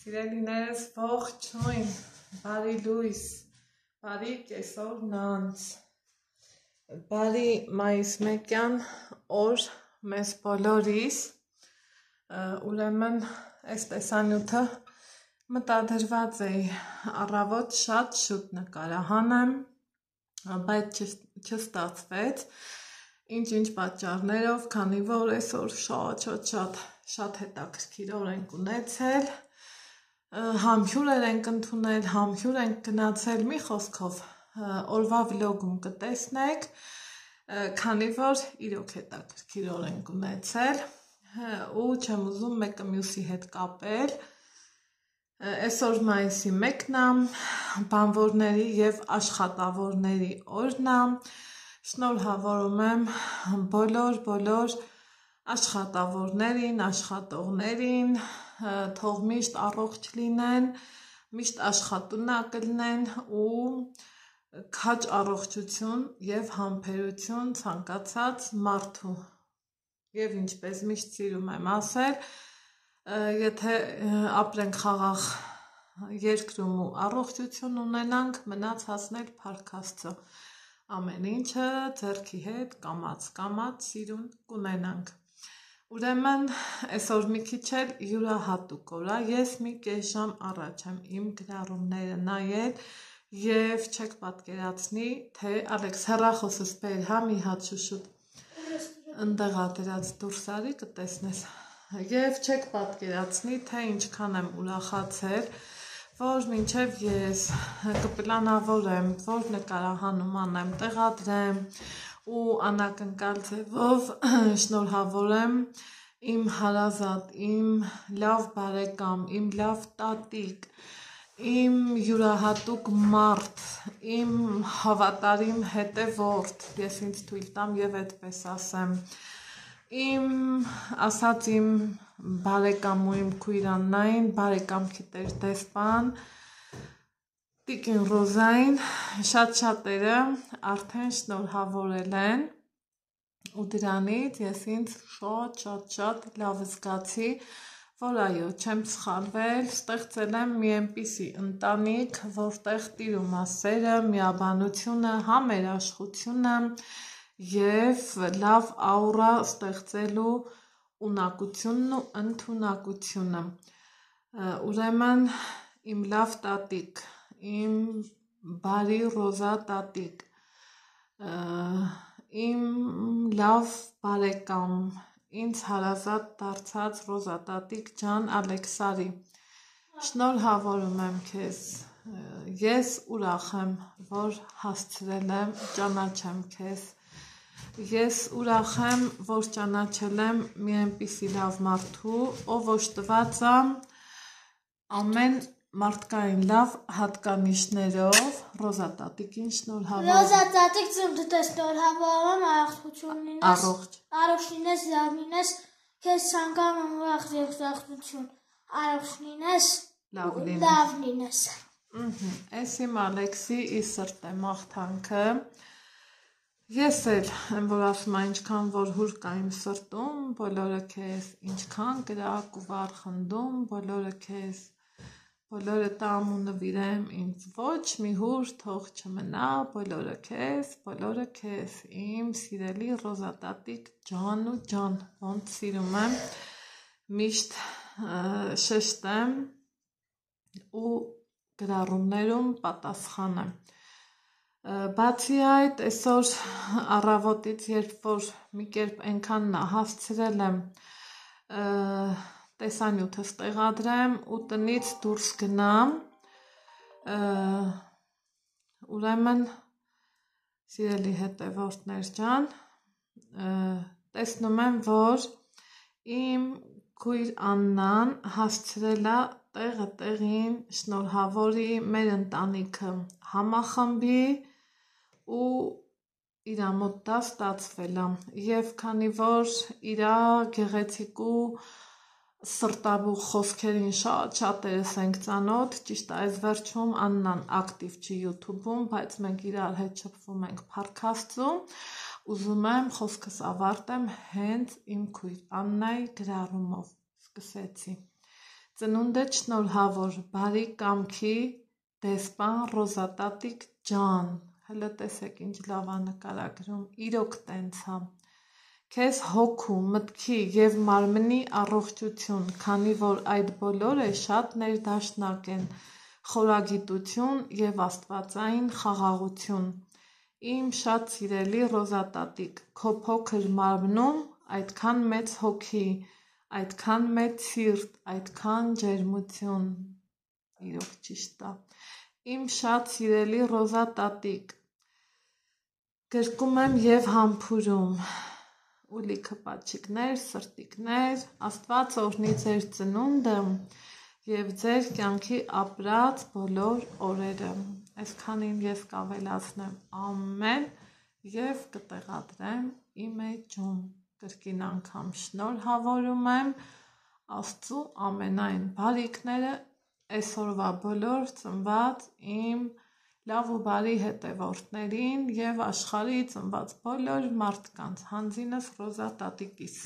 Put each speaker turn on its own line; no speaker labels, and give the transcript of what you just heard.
Սիրելիներս ողջույն, բարի լույս, բարի կեսօր նանց, բարի մայիս մեկյան օր մեզ բոլորիս, ուրեմն այս տեսանյութը մտադրված էի առավոտ շատ շուտ նկարահանեմ, բայց չստացվեց, ինչ պատճառներով, քանի որ այսօր շատ հետաքրքիր օր ենք ունեցել, համ հյուր ենք ընդունել, համ հյուր ենք գնացել, մի խոսքով օրվա վլոգում կտեսնեք, քանի որ իրոք հետաքրքիր օր ենք ունեցել ու չեմ ուզում մեկը մյուսի հետ կապել, այսօր մայիսի 1-ն է, բանվորների և աշխատավորների օրն է, շնորհավորում եմ բոլոր աշխատավորներին, աշխատողներին, թող միշտ առողջ լինեն, միշտ աշխատունակ լինեն ու քաջ առողջություն և համբերություն ցանկացած մարդու և ինչպես միշտ սիրում եմ ասել, եթե ապրենք խաղաղ երկրում ու առողջություն ունենանք, մնաց հասնել փառք Աստծո, ամեն ինչը ձեռքի հետ կամաց սիրուն կունենանք, ուրեմն այսօր մի քիչ էլ յուրահատուկ օր է, ես մի կես ժամ առաջ եմ իմ գրառումները նայել և չեք պատկերացնի, թե Ալեքս հեռախոսս բեր, հա մի հատ շուշուտ, ընդեղա դրած դուրս արի կտեսնես, և չեք պատկերացնի, թե ինչքան եմ ուրախացել, որ մինչև ես կպլանավորեմ, որ նկարահանում անեմ, տեղադրեմ ու անակնկալ ձևով շնորհավորեմ իմ հարազատ, իմ լավ բարեկամ, իմ լավ տատիկ, իմ յուրահատուկ մարդ, իմ հավատարիմ հետևորդ, ես ինձ թույլ տամ և այդպես ասեմ, իմ բարեկամ ու իմ քույր Աննային, բարեկամքի տեր դեսպան, տիկին Ռոզային, շատերը արդեն շնորհավորել են ու դրանից ես ինձ շատ լավ զգացի, որ այո, չեմ սխալվել, ստեղծել եմ մի այնպիսի ընտանիք, որտեղ տիրում է սերը, միաբանությունը, համերաշխությունը և լավ աուրա ստեղծելու ունակությունն ու ընդունակությունը, ուրեմն իմ լավ տատիկ, իմ բարի Ռոզա տատիկ, իմ լավ բարեկամ, ինձ հարազատ դարձած Ռոզա տատիկ ջան Ալեքսարի, շնորհավորում եմ քեզ, ես ուրախ եմ, որ հասցրել եմ ճանաչեմ քեզ, ես ուրախ եմ, որ ճանաչել եմ մի այնպիսի լավ մարդու, ով օժտված է ամեն մարդկային լավ հատկանիշներով, Ռոզա տատիկին շնորհավորում,
Ռոզա տատիկ ծննդդ ես շնորհավորում, առողջություն լինես, առողջ լինես, լավ լինես, քեզ ցանկանում եմ ուրախ երախտություն, առողջ լինես, լավ լինես,
Այս իմ Ալեքսի ի սրտե մաղթանքը, ես էլ եմ որ ասում եմ ինչքան որ հուր կա իմ սրտում, բոլորը քեզ, ինչքան կրակ ու վառ խնդում, բոլորը տամ ու նվիրեմ ինձ ոչ մի հուր թող չմնա, բոլորը քեզ, իմ սիրելի Ռոզա տատիկ ջան ու ջան, ոնց սիրում եմ, միշտ շեշտեմ ու գրառումներում պատասխանեմ, բացի այդ այսօր առավոտից երբ որ մի կերպ այնքան հասցրել եմ տեսանյութս տեղադրեմ ու տնից դուրս գնամ, ուրեմն սիրելի հետևորդներ ջան, տեսնում եմ, որ իմ քույր Աննան հասցրել է տեղը տեղին շնորհավորի մեր ընտանիքը համախմբի ու իրա մոտ դա ստացվել է և քանի որ իրա գեղեցիկ ու սրտաբուխ խոսքերին շատերս ենք ծանոթ, ճիշտ է այս վերջում Աննան ակտիվ չի YouTube-ում, բայց մենք իրար հետ շփվում ենք փառք Աստծո, ուզում եմ խոսքս ավարտեմ հենց իմ քույր Աննայի գրառումով, սկսեցի, Ծնունդդ շնորհավոր, բարի կամքի, դեսպան Ռոզատատիկ ջան, հələ տեսեք ինչ լավ ա նկարագրում, իրոք տենց ա, քեզ հոգու, մտքի և մարմնի առողջություն, քանի որ այդ բոլորը շատ ներդաշնակ են, խորագիտություն և աստվածային խաղաղություն, իմ շատ սիրելի Ռոզատատիկ, քո փոքր մարմնում այդքան մեծ հոգի, այդքան մեծ սիրտ, այդքան ջերմություն, իրոք ճիշտ ա, իմ շատ սիրելի Ռոզատատիկ, գրկում եմ և համբուրում, ու լիքը պատշիկներ, սրտիկներ, Աստված օրհնի ձեր ծնունդը և ձեր կյանքի ապրած բոլոր օրերը, այսքանին ես կավելացնեմ ամեն և կտեղադրեմ իմ էջում, կրկին անգամ շնորհավորում եմ Աստծու ամենայն բարիքները այսօրվա բոլոր ծնված իմ լավ ու բարի հետևորդներին և աշխարհի ծնված բոլոր մարդկանց, հանձինս Ռոզատատիկիս